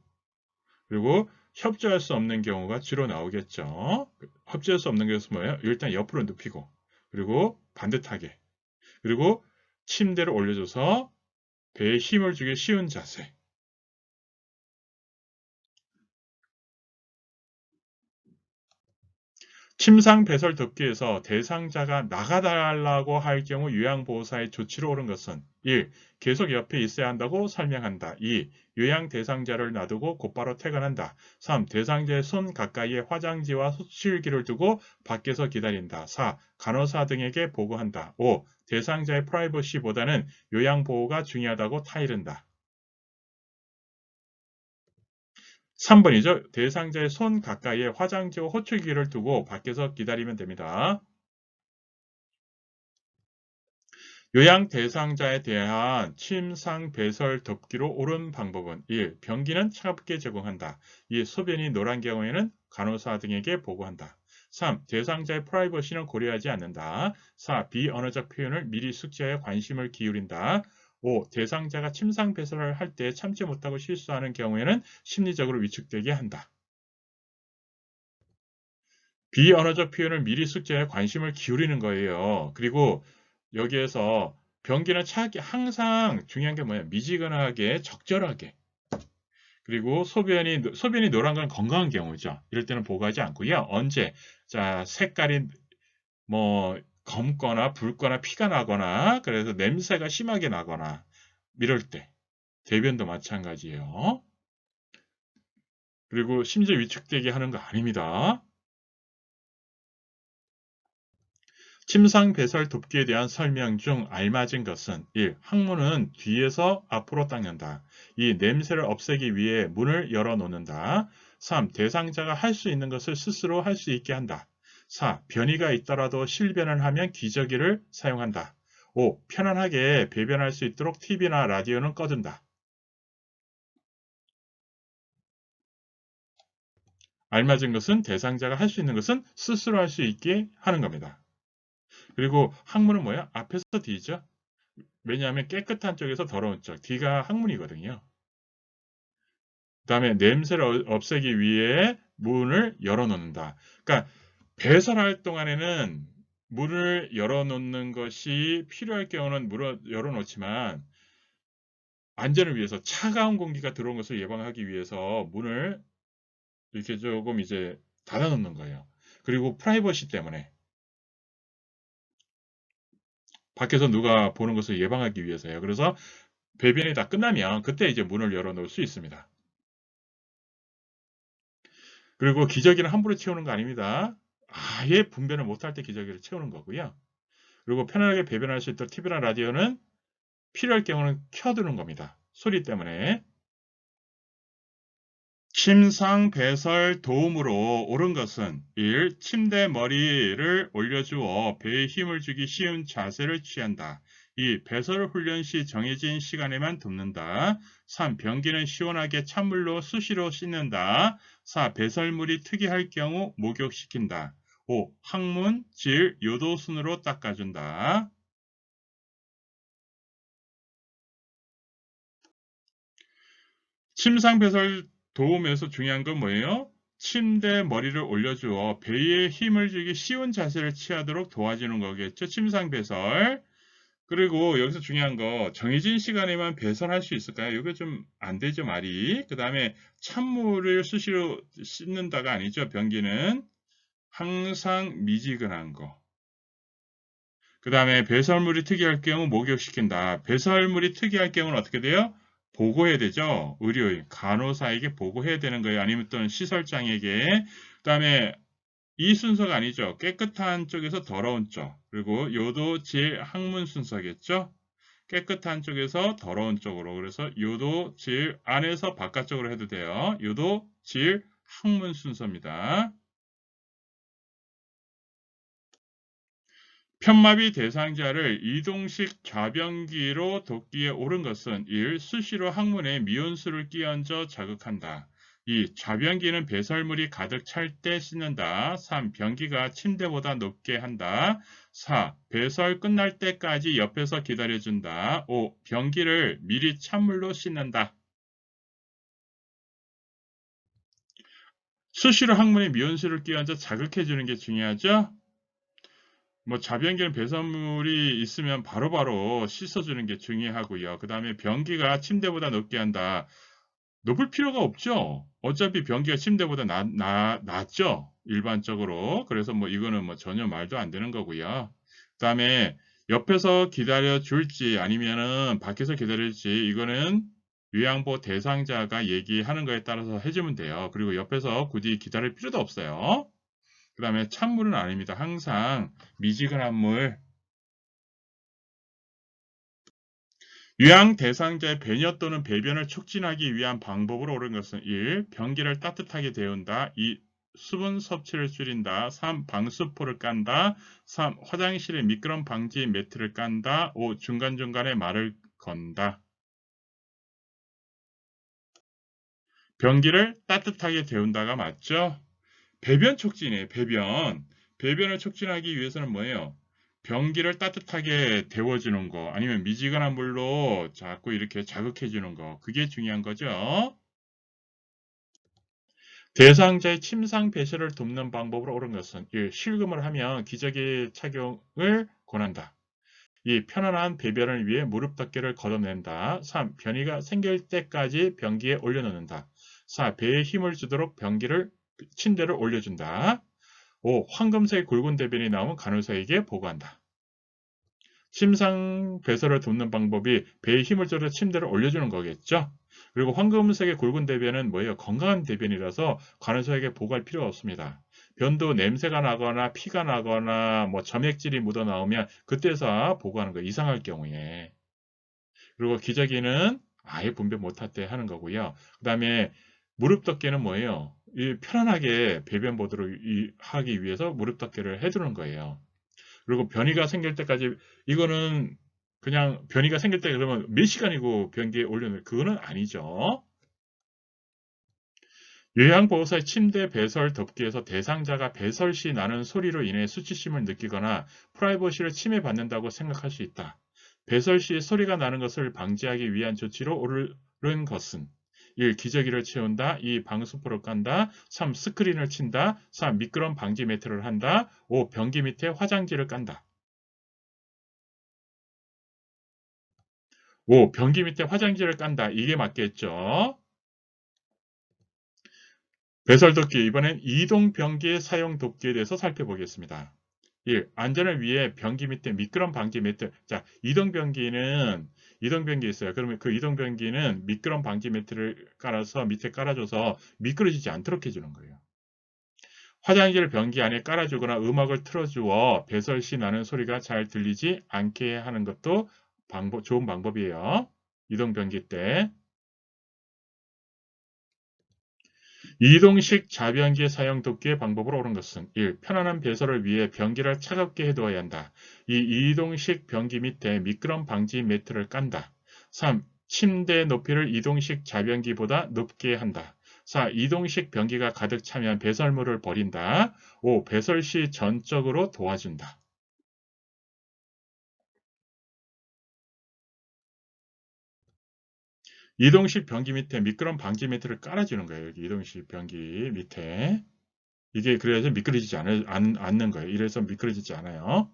A: 그리고 협조할 수 없는 경우가 주로 나오겠죠. 협조할 수 없는 것은 뭐예요? 일단 옆으로 눕히고 그리고 반듯하게 그리고 침대를 올려줘서 배에 힘을 주기 쉬운 자세. 침상 배설 돕기에서 대상자가 나가달라고 할 경우 요양보호사의 조치로 옳은 것은 1. 계속 옆에 있어야 한다고 설명한다. 2. 요양 대상자를 놔두고 곧바로 퇴근한다. 3. 대상자의 손 가까이에 화장지와 소실기를 두고 밖에서 기다린다. 4. 간호사 등에게 보고한다. 5. 대상자의 프라이버시보다는 요양보호가 중요하다고 타이른다. 3번이죠. 대상자의 손 가까이에 화장지와 호출기를 두고 밖에서 기다리면 됩니다. 요양 대상자에 대한 침상 배설 덮기로 옳은 방법은 1. 변기는 차갑게 제공한다. 2. 소변이 노란 경우에는 간호사 등에게 보고한다. 3. 대상자의 프라이버시는 고려하지 않는다. 4. 비언어적 표현을 미리 숙지하여 관심을 기울인다. 5. 대상자가 침상 배설을 할 때 참지 못하고 실수하는 경우에는 심리적으로 위축되게 한다. 비언어적 표현을 미리 숙지하여 관심을 기울이는 거예요. 그리고 여기에서 변기는 차갑게 항상 중요한 게 뭐냐? 미지근하게 적절하게. 그리고 소변이 노란 건 건강한 경우죠. 이럴 때는 보고하지 않고요. 언제? 자, 색깔이 뭐 검거나 붉거나 피가 나거나 그래서 냄새가 심하게 나거나 이럴 때 대변도 마찬가지예요. 그리고 심지어 위축되게 하는 거 아닙니다. 침상 배설 돕기에 대한 설명 중 알맞은 것은 1. 항문은 뒤에서 앞으로 닦는다. 2. 냄새를 없애기 위해 문을 열어놓는다. 3. 대상자가 할 수 있는 것을 스스로 할 수 있게 한다. 4. 변이가 있더라도 실변을 하면 기저귀를 사용한다. 5. 편안하게 배변할 수 있도록 TV나 라디오는 꺼둔다. 알맞은 것은 대상자가 할 수 있는 것은 스스로 할 수 있게 하는 겁니다. 그리고 항문은 뭐야? 앞에서 뒤죠. 왜냐하면 깨끗한 쪽에서 더러운 쪽, 뒤가 항문이거든요. 그 다음에 냄새를 없애기 위해 문을 열어놓는다. 그러니까 배설할 동안에는 문을 열어놓는 것이 필요할 경우는 문을 열어놓지만 안전을 위해서 차가운 공기가 들어온 것을 예방하기 위해서 문을 이렇게 조금 이제 닫아 놓는 거예요. 그리고 프라이버시 때문에 밖에서 누가 보는 것을 예방하기 위해서요. 그래서 배변이 다 끝나면 그때 이제 문을 열어 놓을 수 있습니다. 그리고 기저귀는 함부로 채우는 거 아닙니다. 아예 분변을 못할 때 기저귀를 채우는 거고요. 그리고 편안하게 배변할 수 있도록 TV나 라디오는 필요할 경우는 켜두는 겁니다. 소리 때문에. 침상 배설 도움으로 옳은 것은 1. 침대 머리를 올려주어 배에 힘을 주기 쉬운 자세를 취한다. 2. 배설 훈련 시 정해진 시간에만 돕는다. 3. 변기는 시원하게 찬물로 수시로 씻는다. 4. 배설물이 특이할 경우 목욕시킨다. 5. 항문, 질, 요도 순으로 닦아준다. 침상 배설 도움에서 중요한 건 뭐예요? 침대 머리를 올려주어 배에 힘을 주기 쉬운 자세를 취하도록 도와주는 거겠죠. 침상 배설. 그리고 여기서 중요한 거 정해진 시간에만 배설할 수 있을까요? 이거 좀 안 되죠, 말이. 그 다음에 찬물을 수시로 씻는다가 아니죠. 변기는 항상 미지근한 거. 그 다음에 배설물이 특이할 경우 목욕시킨다. 배설물이 특이할 경우는 어떻게 돼요? 보고해야 되죠. 의료인, 간호사에게 보고해야 되는 거예요. 아니면 또는 시설장에게. 그 다음에 이 순서가 아니죠. 깨끗한 쪽에서 더러운 쪽. 그리고 요도, 질, 항문 순서겠죠. 깨끗한 쪽에서 더러운 쪽으로. 그래서 요도, 질, 안에서 바깥쪽으로 해도 돼요. 요도, 질, 항문 순서입니다. 편마비 대상자를 이동식 좌변기로 돕기에 옳은 것은 1. 수시로 항문에 미온수를 끼얹어 자극한다. 2. 좌변기는 배설물이 가득 찰 때 씻는다. 3. 변기가 침대보다 높게 한다. 4. 배설 끝날 때까지 옆에서 기다려준다. 5. 변기를 미리 찬물로 씻는다. 수시로 항문에 미온수를 끼얹어 자극해주는 게 중요하죠. 뭐 자변기는 배설물이 있으면 바로바로 씻어주는 게 중요하고요. 그 다음에 변기가 침대보다 높게 한다. 높을 필요가 없죠. 어차피 변기가 침대보다 낮죠. 일반적으로. 그래서 뭐 이거는 뭐 전혀 말도 안 되는 거고요. 그 다음에 옆에서 기다려 줄지 아니면은 밖에서 기다릴지 이거는 위안보 대상자가 얘기하는 거에 따라서 해주면 돼요. 그리고 옆에서 굳이 기다릴 필요도 없어요. 그 다음에 찬물은 아닙니다. 항상 미지근한 물. 유양 대상자의 배뇨 또는 배변을 촉진하기 위한 방법으로 옳은 것은 1. 변기를 따뜻하게 데운다. 2. 수분 섭취를 줄인다. 3. 방수포를 깐다. 3. 화장실에 미끄럼 방지 매트를 깐다. 5. 중간중간에 말을 건다. 변기를 따뜻하게 데운다가 맞죠? 배변 촉진이에요. 배변. 배변을 촉진하기 위해서는 뭐예요? 변기를 따뜻하게 데워주는 거 아니면 미지근한 물로 자꾸 이렇게 자극해 주는 거 그게 중요한 거죠. 대상자의 침상 배설을 돕는 방법으로 옳은 것은 1. 실금을 하면 기저귀 착용을 권한다. 2. 편안한 배변을 위해 무릎 덮개를 걷어낸다. 3. 변이가 생길 때까지 변기에 올려놓는다. 4. 배에 힘을 주도록 침대를 올려준다. 5. 황금색 굵은 대변이 나오면 간호사에게 보고한다. 침상 배설을 돕는 방법이 배에 힘을 줘서 침대를 올려주는 거겠죠. 그리고 황금색의 굵은 대변은 뭐예요? 건강한 대변이라서 간호사에게 보고할 필요가 없습니다. 변도 냄새가 나거나 피가 나거나 뭐 점액질이 묻어 나오면 그때서 보고하는 거예요. 이상할 경우에. 그리고 기저귀는 아예 분별 못할 때 하는 거고요. 그 다음에 무릎 덮개는 뭐예요? 편안하게 배변 보도록 하기 위해서 무릎 덮개를 해두는 거예요. 그리고 변이가 생길 때까지 이거는 그냥 변이가 생길 때 그러면 몇 시간이고 변기에 올려놓을 그거는 아니죠. 요양보호사의 침대 배설 덮개에서 대상자가 배설 시 나는 소리로 인해 수치심을 느끼거나 프라이버시를 침해받는다고 생각할 수 있다. 배설 시 소리가 나는 것을 방지하기 위한 조치로 옳은 것은 1. 기저귀를 채운다. 2. 방수포를 깐다. 3. 스크린을 친다. 4. 미끄럼 방지 매트를 한다. 5. 변기 밑에 화장지를 깐다. 5. 변기 밑에 화장지를 깐다. 이게 맞겠죠? 배설도끼. 이번엔 이동변기의 사용 돕기에 대해서 살펴보겠습니다. 1. 안전을 위해 변기 밑에 미끄럼 방지 매트. 자, 이동변기 있어요. 그러면 그 이동변기는 미끄럼 방지 매트를 깔아서 밑에 깔아줘서 미끄러지지 않도록 해주는 거예요. 화장지를 변기 안에 깔아주거나 음악을 틀어주어 배설 시 나는 소리가 잘 들리지 않게 하는 것도 좋은 방법이에요. 이동변기 때. 이동식 자변기 사용 돕기의 방법으로 옳은 것은 1. 편안한 배설을 위해 변기를 차갑게 해두어야 한다. 2. 이동식 변기 밑에 미끄럼 방지 매트를 깐다. 3. 침대 높이를 이동식 자변기보다 높게 한다. 4. 이동식 변기가 가득 차면 배설물을 버린다. 5. 배설 시 전적으로 도와준다. 이동식 변기 밑에 미끄럼 방지 매트를 깔아주는 거예요. 여기 이동식 변기 밑에. 이게 그래야지 미끄러지지 않는 거예요. 이래서 미끄러지지 않아요.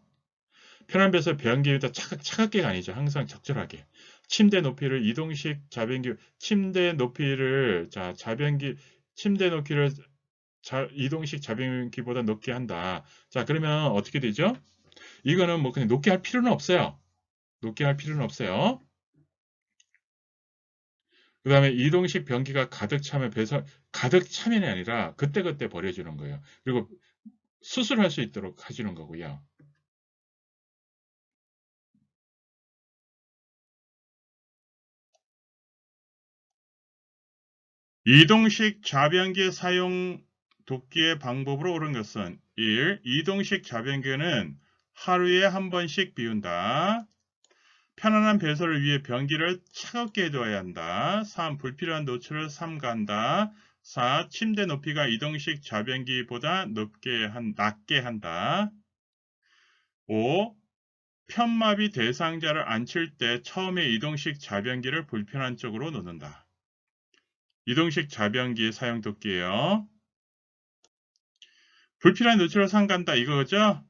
A: 편한 배서 변기 위에다 차갑게가 아니죠. 항상 적절하게. 침대 높이를 이동식 자변기, 침대 높이를, 자, 침대 높이를 이동식 자변기보다 높게 한다. 자, 그러면 어떻게 되죠? 이거는 뭐 그냥 높게 할 필요는 없어요. 높게 할 필요는 없어요. 그 다음에 이동식 변기가 가득 차면이 아니라 그때그때 버려주는 거예요. 그리고 수술할 수 있도록 해주는 거고요. 이동식 좌변기 사용 돕기의 방법으로 옳은 것은 1. 이동식 좌변기는 하루에 한 번씩 비운다. 편안한 배설을 위해 변기를 차갑게 해둬야 한다. 3. 불필요한 노출을 삼가한다. 4. 침대 높이가 이동식 좌변기보다 낮게 한다. 5. 편마비 대상자를 앉힐 때 처음에 이동식 좌변기를 불편한 쪽으로 놓는다. 이동식 좌변기 사용 돕기예요. 불필요한 노출을 삼간다 이거죠?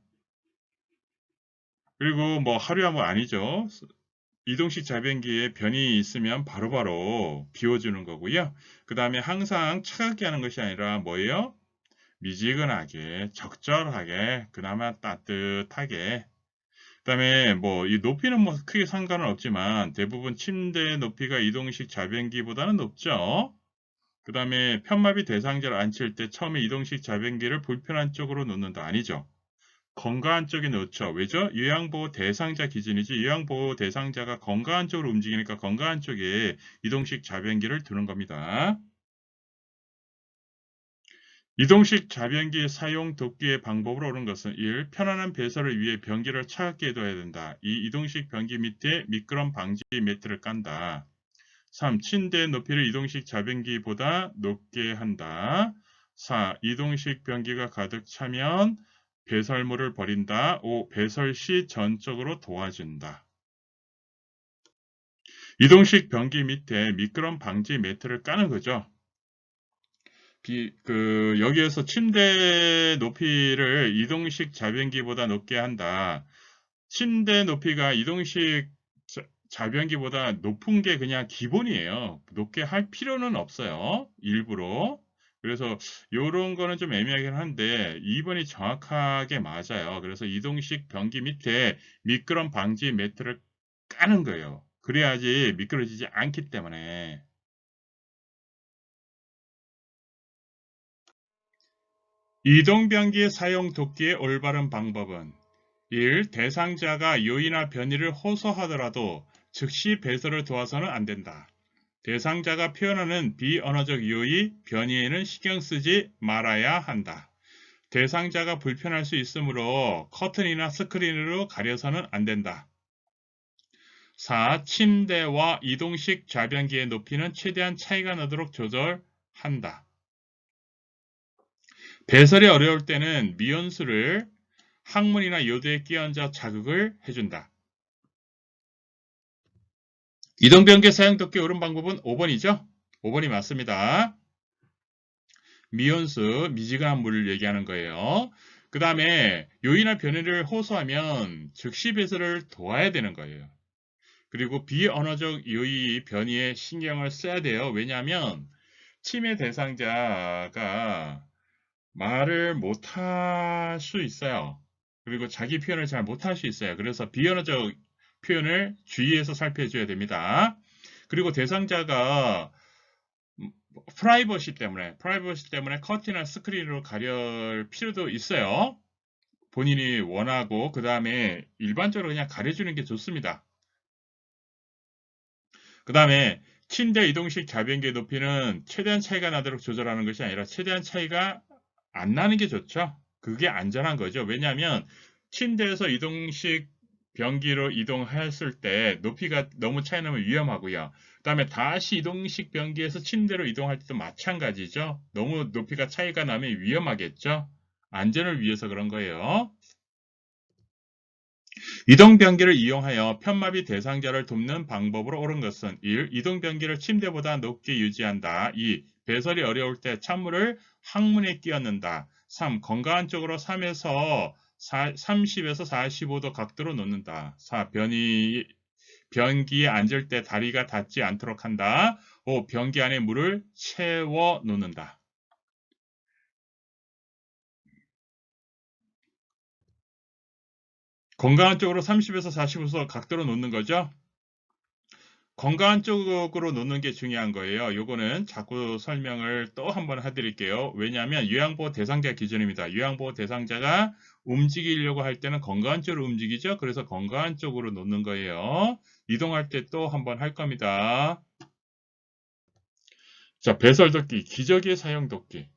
A: 그리고 뭐 하루에 한 번 아니죠. 이동식 자변기에 변이 있으면 바로바로 비워주는 거고요. 그 다음에 항상 차갑게 하는 것이 아니라 뭐예요? 미지근하게, 적절하게, 그나마 따뜻하게. 그 다음에 뭐 이 높이는 뭐 크게 상관은 없지만 대부분 침대 높이가 이동식 자변기보다는 높죠. 그 다음에 편마비 대상자를 앉힐 때 처음에 이동식 자변기를 불편한 쪽으로 놓는다. 아니죠. 건강한 쪽에 놓죠. 왜죠? 요양보호 대상자 기준이지 요양보호 대상자가 건강한 쪽으로 움직이니까 건강한 쪽에 이동식 자변기를 두는 겁니다. 이동식 자변기 사용 돕기의 방법으로 옳은 것은 1. 편안한 배설을 위해 변기를 차갑게 해둬야 된다. 2. 이동식 변기 밑에 미끄럼 방지 매트를 깐다. 3. 침대 높이를 이동식 자변기보다 높게 한다. 4. 이동식 변기가 가득 차면 배설물을 버린다. 5. 배설 시 전적으로 도와준다. 이동식 변기 밑에 미끄럼 방지 매트를 까는 거죠. 여기에서 침대 높이를 이동식 자변기보다 높게 한다. 침대 높이가 이동식 자변기보다 높은 게 그냥 기본이에요. 높게 할 필요는 없어요. 일부러. 그래서 이런 거는 좀 애매하긴 한데 2번이 정확하게 맞아요. 그래서 이동식 변기 밑에 미끄럼 방지 매트를 까는 거예요. 그래야지 미끄러지지 않기 때문에. 이동변기의 사용 돕기의 올바른 방법은 1. 대상자가 요이나 변이를 호소하더라도 즉시 배설을 도와서는 안 된다. 대상자가 표현하는 비언어적 요의, 변이에는 신경 쓰지 말아야 한다. 대상자가 불편할 수 있으므로 커튼이나 스크린으로 가려서는 안 된다. 4. 침대와 이동식 좌변기의 높이는 최대한 차이가 나도록 조절한다. 배설이 어려울 때는 미온수를 항문이나 요드에 끼얹어 자극을 해준다. 이동변기 사용 돕기 옳은 방법은 5번이죠? 5번이 맞습니다. 미온수, 미지근한 물을 얘기하는 거예요. 그 다음에 요인이나 변이를 호소하면 즉시 배설을 도와야 되는 거예요. 그리고 비언어적 요의 변이에 신경을 써야 돼요. 왜냐하면 치매 대상자가 말을 못할 수 있어요. 그리고 자기 표현을 잘 못할 수 있어요. 그래서 비언어적 표현을 주의해서 살펴줘야 됩니다. 그리고 대상자가 프라이버시 때문에 커튼이나 스크린으로 가릴 필요도 있어요. 본인이 원하고 그 다음에 일반적으로 그냥 가려주는 게 좋습니다. 그 다음에 침대 이동식 좌변기의 높이는 최대한 차이가 나도록 조절하는 것이 아니라 최대한 차이가 안 나는 게 좋죠. 그게 안전한 거죠. 왜냐하면 침대에서 이동식 변기로 이동했을 때 높이가 너무 차이 나면 위험하고요. 그 다음에 다시 이동식 변기에서 침대로 이동할 때도 마찬가지죠. 너무 높이가 차이가 나면 위험하겠죠. 안전을 위해서 그런 거예요. 이동변기를 이용하여 편마비 대상자를 돕는 방법으로 옳은 것은 1. 이동변기를 침대보다 높게 유지한다. 2. 배설이 어려울 때 찬물을 항문에 끼얹는다. 3. 건강한 쪽으로 30에서 45도 각도로 놓는다. 4. 변기에 앉을 때 다리가 닿지 않도록 한다. 5. 변기 안에 물을 채워 놓는다. 건강한 쪽으로 30에서 45도 각도로 놓는 거죠. 건강한 쪽으로 놓는 게 중요한 거예요. 요거는 자꾸 설명을 또 한번 해드릴게요. 왜냐하면 요양보호 대상자 기준입니다. 요양보호 대상자가 움직이려고 할 때는 건강한 쪽으로 움직이죠. 그래서 건강한 쪽으로 놓는 거예요. 이동할 때 또 한번 할 겁니다. 자, 배설도끼, 기저귀 사용도끼.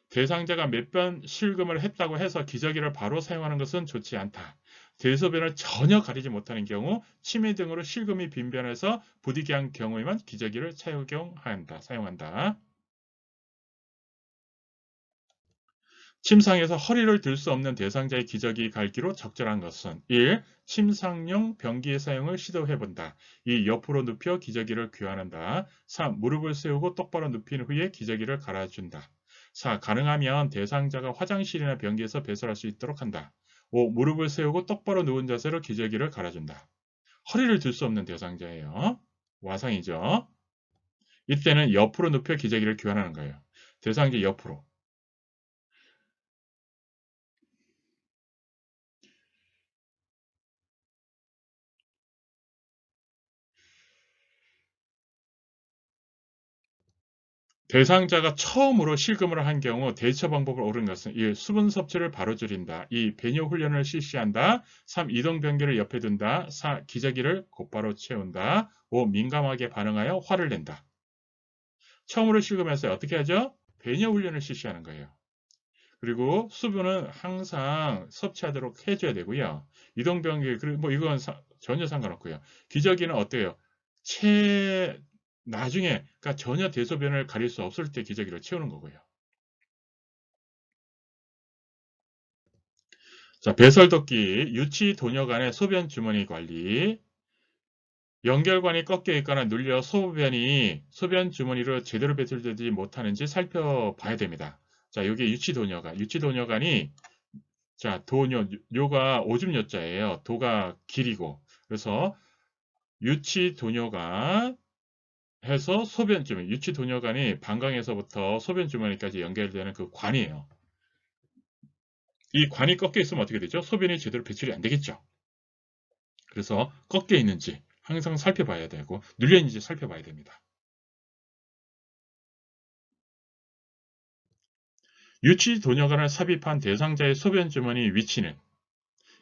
A: 대상자가 몇 번 실금을 했다고 해서 기저귀를 바로 사용하는 것은 좋지 않다. 대소변을 전혀 가리지 못하는 경우 치매 등으로 실금이 빈변해서 부득이한 경우에만 기저귀를 사용한다. 침상에서 허리를 들 수 없는 대상자의 기저귀 갈기로 적절한 것은 1. 침상용 변기의 사용을 시도해본다. 2. 옆으로 눕혀 기저귀를 교환한다. 3. 무릎을 세우고 똑바로 눕힌 후에 기저귀를 갈아준다. 4. 가능하면 대상자가 화장실이나 변기에서 배설할 수 있도록 한다. 5. 무릎을 세우고 똑바로 누운 자세로 기저귀를 갈아준다. 허리를 들 수 없는 대상자예요. 와상이죠. 이때는 옆으로 눕혀 기저귀를 교환하는 거예요. 대상자 옆으로. 대상자가 처음으로 실금을 한 경우 대처 방법을 옳은 것은 1. 수분 섭취를 바로 줄인다. 2. 배뇨 훈련을 실시한다. 3. 이동 변기를 옆에 둔다. 4. 기저귀를 곧바로 채운다. 5. 민감하게 반응하여 화를 낸다. 처음으로 실금해서 어떻게 하죠? 배뇨 훈련을 실시하는 거예요. 그리고 수분은 항상 섭취하도록 해줘야 되고요. 이동 변기 그리고 뭐 이건 전혀 상관없고요. 기저귀는 어때요? 나중에 그러니까 전혀 대소변을 가릴 수 없을 때 기저귀를 채우는 거고요. 자, 배설도끼, 유치 도녀 간의 소변 주머니 관리. 연결관이 꺾여 있거나 눌려 소변 주머니로 제대로 배출되지 못하는지 살펴봐야 됩니다. 자, 여기 유치 도녀간이 자, 요가 오줌 요자예요. 도가 길이고. 그래서 유치 도녀간 해서 소변 주머니, 유치 도녀간이 방광에서부터 소변 주머니까지 연결되는 그 관이에요. 이 관이 꺾여 있으면 어떻게 되죠? 소변이 제대로 배출이 안 되겠죠. 그래서 꺾여 있는지 항상 살펴봐야 되고 눌려 있는지 살펴봐야 됩니다. 유치 도녀관을 삽입한 대상자의 소변 주머니 위치는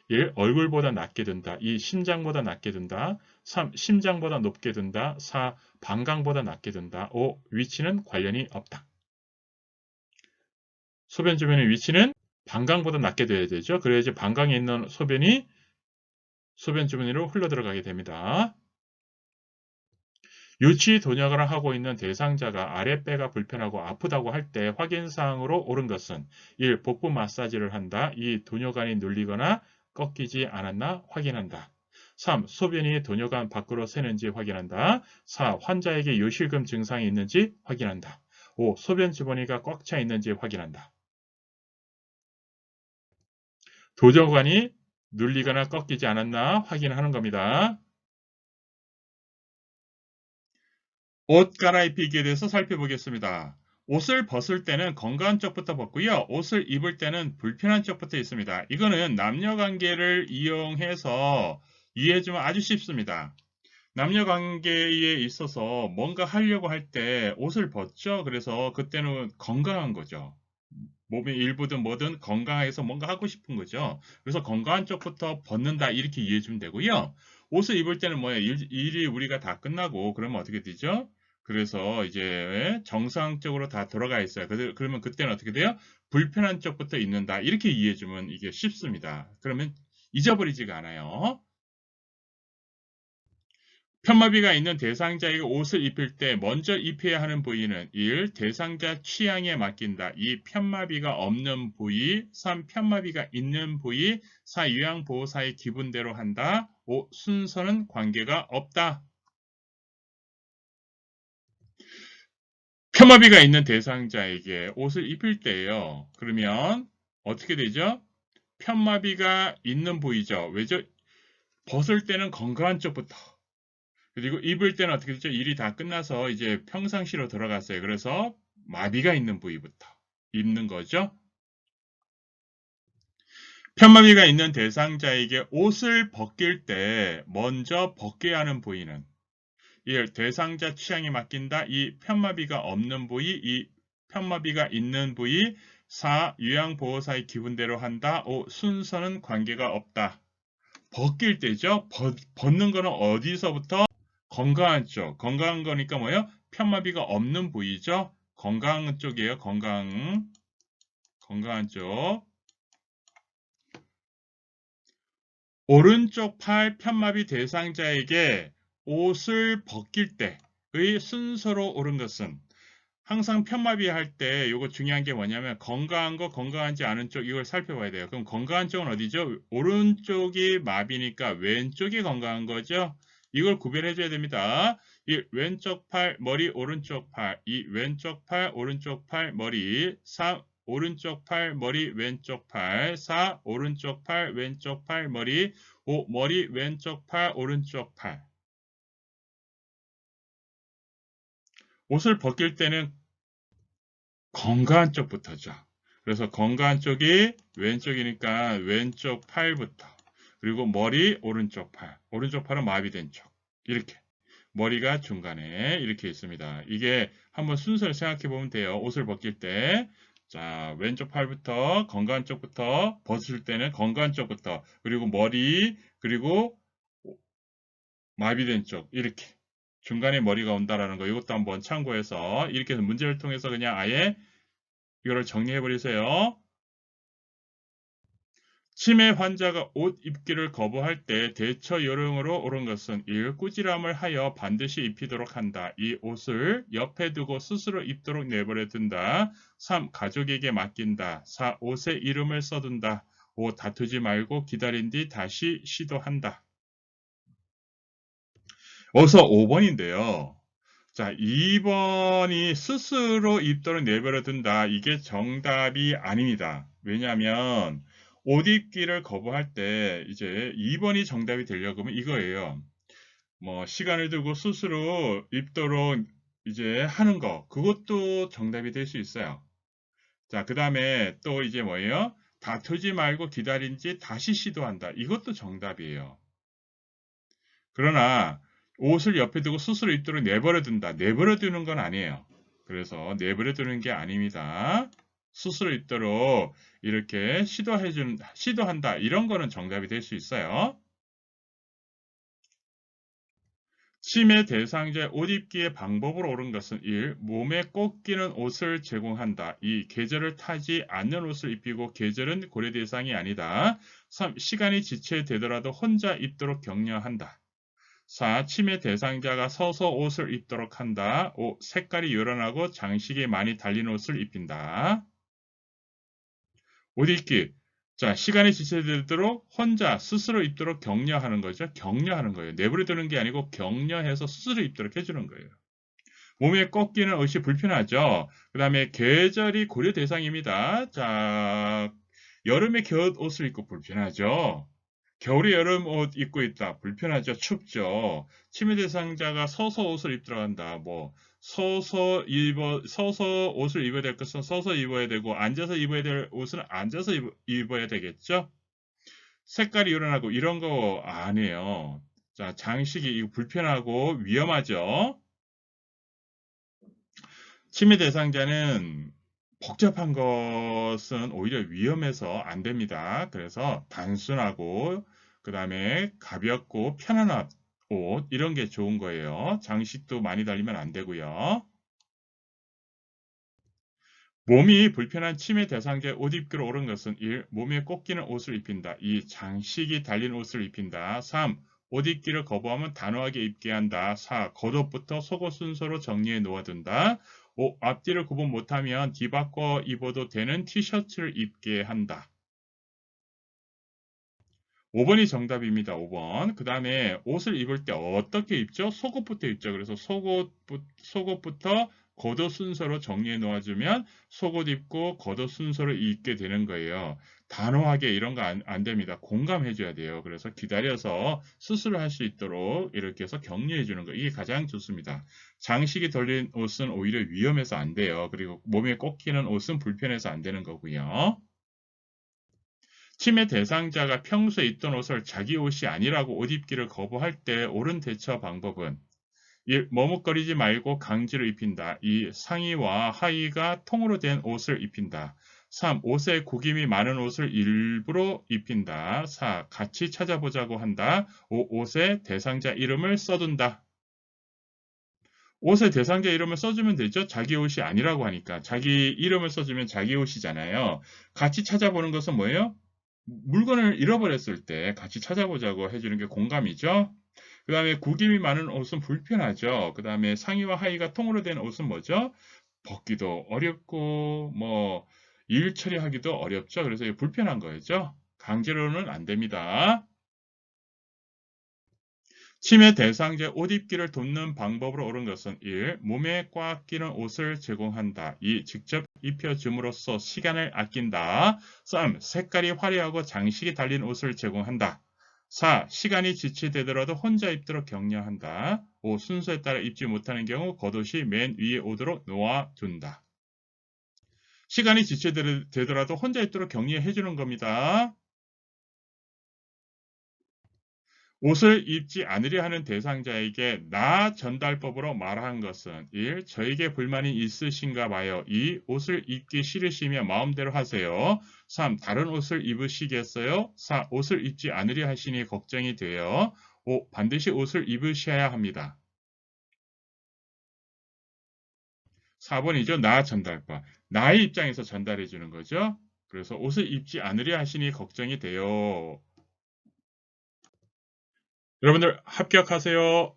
A: 1. 얼굴보다 낮게 든다. 2. 심장보다 낮게 든다. 3. 심장보다 높게 든다. 4. 방광보다 낮게 든다. 5. 위치는 관련이 없다. 소변 주머니 위치는 방광보다 낮게 돼야 되죠. 그래야지 방광에 있는 소변이 소변 주머니로 흘러들어가게 됩니다. 유치 도녀를 하고 있는 대상자가 아랫배가 불편하고 아프다고 할 때 확인사항으로 옳은 것은 1. 복부 마사지를 한다. 2. 도녀관이 눌리거나 꺾이지 않았나 확인한다. 3. 소변이 도녀관 밖으로 새는지 확인한다. 4. 환자에게 요실금 증상이 있는지 확인한다. 5. 소변 주머니가 꽉 차 있는지 확인한다. 도녀관이 눌리거나 꺾이지 않았나 확인하는 겁니다. 옷 갈아입히기에 대해서 살펴보겠습니다. 옷을 벗을 때는 건강한 쪽부터 벗고요. 옷을 입을 때는 불편한 쪽부터 있습니다. 이거는 남녀 관계를 이용해서 이해해주면 아주 쉽습니다. 남녀 관계에 있어서 뭔가 하려고 할 때 옷을 벗죠. 그래서 그때는 건강한 거죠. 몸의 일부든 뭐든 건강해서 뭔가 하고 싶은 거죠. 그래서 건강한 쪽부터 벗는다 이렇게 이해해 주면 되고요. 옷을 입을 때는 뭐예요? 일이 우리가 다 끝나고 그러면 어떻게 되죠? 그래서 이제 정상적으로 다 돌아가 있어요. 그러면 그때는 어떻게 돼요? 불편한 쪽부터 입는다. 이렇게 이해해 주면 이게 쉽습니다. 그러면 잊어버리지가 않아요. 편마비가 있는 대상자에게 옷을 입힐 때 먼저 입혀야 하는 부위는 1. 대상자 취향에 맡긴다. 2. 편마비가 없는 부위. 3. 편마비가 있는 부위. 4. 요양보호사의 기분대로 한다. 5. 순서는 관계가 없다. 편마비가 있는 대상자에게 옷을 입힐 때예요. 그러면 어떻게 되죠? 편마비가 있는 부위죠. 왜죠? 벗을 때는 건강한 쪽부터. 그리고 입을 때는 어떻게 됐죠? 일이 다 끝나서 이제 평상시로 돌아갔어요. 그래서 마비가 있는 부위부터 입는 거죠. 편마비가 있는 대상자에게 옷을 벗길 때 먼저 벗겨야 하는 부위는 1. 대상자 취향에 맡긴다. 2. 편마비가 없는 부위. 2. 편마비가 있는 부위. 4. 요양보호사의 기분대로 한다. 5. 순서는 관계가 없다. 벗길 때죠. 벗는 거는 어디서부터? 건강한 쪽. 건강한 거니까 뭐예요? 편마비가 없는 부위죠. 건강한 쪽이에요. 건강한 쪽. 오른쪽 팔 편마비 대상자에게 옷을 벗길 때의 순서로 옳은 것은 항상 편마비 할 때 이거 중요한 게 뭐냐면 건강한 거, 건강하지 않은 쪽 이걸 살펴봐야 돼요. 그럼 건강한 쪽은 어디죠? 오른쪽이 마비니까 왼쪽이 건강한 거죠. 이걸 구별해 줘야 됩니다. 1. 왼쪽 팔, 머리, 오른쪽 팔. 2. 왼쪽 팔, 오른쪽 팔, 머리. 3. 오른쪽 팔, 머리, 왼쪽 팔. 4. 오른쪽 팔, 왼쪽 팔, 머리. 5. 머리, 왼쪽 팔, 오른쪽 팔. 옷을 벗길 때는 건강한 쪽부터죠. 그래서 건강한 쪽이 왼쪽이니까 왼쪽 팔부터. 그리고 머리, 오른쪽 팔. 오른쪽 팔은 마비된 쪽. 이렇게. 머리가 중간에 이렇게 있습니다. 이게 한번 순서를 생각해 보면 돼요. 옷을 벗길 때. 자, 왼쪽 팔부터 건강한 쪽부터 벗을 때는 건강한 쪽부터. 그리고 머리, 그리고 마비된 쪽. 이렇게. 중간에 머리가 온다라는 거. 이것도 한번 참고해서 이렇게 해서 문제를 통해서 그냥 아예 이거를 정리해 버리세요. 치매 환자가 옷 입기를 거부할 때 대처 요령으로 옳은 것은 1. 꾸지람을 하여 반드시 입히도록 한다. 2. 옷을 옆에 두고 스스로 입도록 내버려 둔다. 3. 가족에게 맡긴다. 4. 옷에 이름을 써둔다. 5. 다투지 말고 기다린 뒤 다시 시도한다. 어서 5번인데요. 자, 2번이 스스로 입도록 내버려 둔다. 이게 정답이 아닙니다. 왜냐하면 옷 입기를 거부할 때 이제 2번이 정답이 되려고 하면 이거예요. 뭐 시간을 두고 스스로 입도록 이제 하는 거. 그것도 정답이 될 수 있어요. 자, 그다음에 또 이제 뭐예요? 다투지 말고 기다린지 다시 시도한다. 이것도 정답이에요. 그러나 옷을 옆에 두고 스스로 입도록 내버려 둔다. 내버려 두는 건 아니에요. 그래서 내버려 두는 게 아닙니다. 스스로 입도록 이렇게 시도한다. 이런 거는 정답이 될 수 있어요. 치매 대상자의 옷 입기의 방법으로 옳은 것은 1. 몸에 꼭 끼는 옷을 제공한다. 2. 계절을 타지 않는 옷을 입히고 계절은 고려 대상이 아니다. 3. 시간이 지체되더라도 혼자 입도록 격려한다. 4. 치매 대상자가 서서 옷을 입도록 한다. 5. 색깔이 요란하고 장식이 많이 달린 옷을 입힌다. 옷 입기. 자, 시간이 지체되도록 혼자 스스로 입도록 격려하는 거죠. 격려하는 거예요. 내버려 두는 게 아니고 격려해서 스스로 입도록 해주는 거예요. 몸에 꺾이는 옷이 불편하죠. 그 다음에 계절이 고려 대상입니다. 자, 여름에 겨울옷을 입고 불편하죠. 겨울에 여름 옷 입고 있다. 불편하죠. 춥죠. 침해 대상자가 서서 옷을 입더라 한다. 뭐 서서 옷을 입어야 될 것은 서서 입어야 되고 앉아서 입어야 될 옷은 앉아서 입어야 되겠죠. 색깔이 일어나고 이런 거 안 해요. 자, 장식이 이거 불편하고 위험하죠. 침해 대상자는 복잡한 것은 오히려 위험해서 안 됩니다. 그래서 단순하고 그다음에 가볍고 편안한 옷 이런 게 좋은 거예요. 장식도 많이 달리면 안 되고요. 몸이 불편한 치매 대상자의 옷 입기로 옳은 것은 1. 몸에 꼭 끼는 옷을 입힌다. 2. 장식이 달린 옷을 입힌다. 3. 옷 입기를 거부하면 단호하게 입게 한다. 4. 겉옷부터 속옷 순서로 정리해 놓아둔다. 5. 앞뒤를 구분 못하면 뒤바꿔 입어도 되는 티셔츠를 입게 한다. 5번이 정답입니다. 5번. 그 다음에 옷을 입을 때 어떻게 입죠? 속옷부터 입죠. 그래서 속옷부터 겉옷 순서로 정리해 놓아주면 속옷 입고 겉옷 순서로 입게 되는 거예요. 단호하게 이런 거 안 됩니다. 공감해 줘야 돼요. 그래서 기다려서 스스로 할 수 있도록 이렇게 해서 격려해 주는 거. 이게 가장 좋습니다. 장식이 덜린 옷은 오히려 위험해서 안 돼요. 그리고 몸에 꼭 끼는 옷은 불편해서 안 되는 거고요. 침해 대상자가 평소에 입던 옷을 자기 옷이 아니라고 옷 입기를 거부할 때 옳은 대처 방법은 1. 머뭇거리지 말고 강제로 입힌다. 2. 상의와 하의가 통으로 된 옷을 입힌다. 3. 옷에 구김이 많은 옷을 일부러 입힌다. 4. 같이 찾아보자고 한다. 5. 옷에 대상자 이름을 써둔다. 옷에 대상자 이름을 써주면 되죠. 자기 옷이 아니라고 하니까. 자기 이름을 써주면 자기 옷이잖아요. 같이 찾아보는 것은 뭐예요? 물건을 잃어버렸을 때 같이 찾아보자고 해주는 게 공감이죠. 그 다음에 구김이 많은 옷은 불편하죠. 그 다음에 상의와 하의가 통으로 된 옷은 뭐죠? 벗기도 어렵고 일 처리하기도 어렵죠. 그래서 이게 불편한 거죠. 강제로는 안 됩니다. 침해 대상자 옷 입기를 돕는 방법으로 옳은 것은 1. 몸에 꽉 끼는 옷을 제공한다. 2. 직접 입혀줌으로써 시간을 아낀다. 3. 색깔이 화려하고 장식이 달린 옷을 제공한다. 4. 시간이 지체되더라도 혼자 입도록 격려한다. 5. 순서에 따라 입지 못하는 경우 겉옷이 맨 위에 오도록 놓아둔다. 시간이 지체되더라도 혼자 입도록 격려해 주는 겁니다. 옷을 입지 않으려 하는 대상자에게 나 전달법으로 말한 것은 1. 저에게 불만이 있으신가 봐요. 2. 옷을 입기 싫으시면 마음대로 하세요. 3. 다른 옷을 입으시겠어요? 4. 옷을 입지 않으려 하시니 걱정이 돼요. 5. 반드시 옷을 입으셔야 합니다. 4번이죠. 나 전달법. 나의 입장에서 전달해 주는 거죠. 그래서 옷을 입지 않으려 하시니 걱정이 돼요. 여러분들 합격하세요.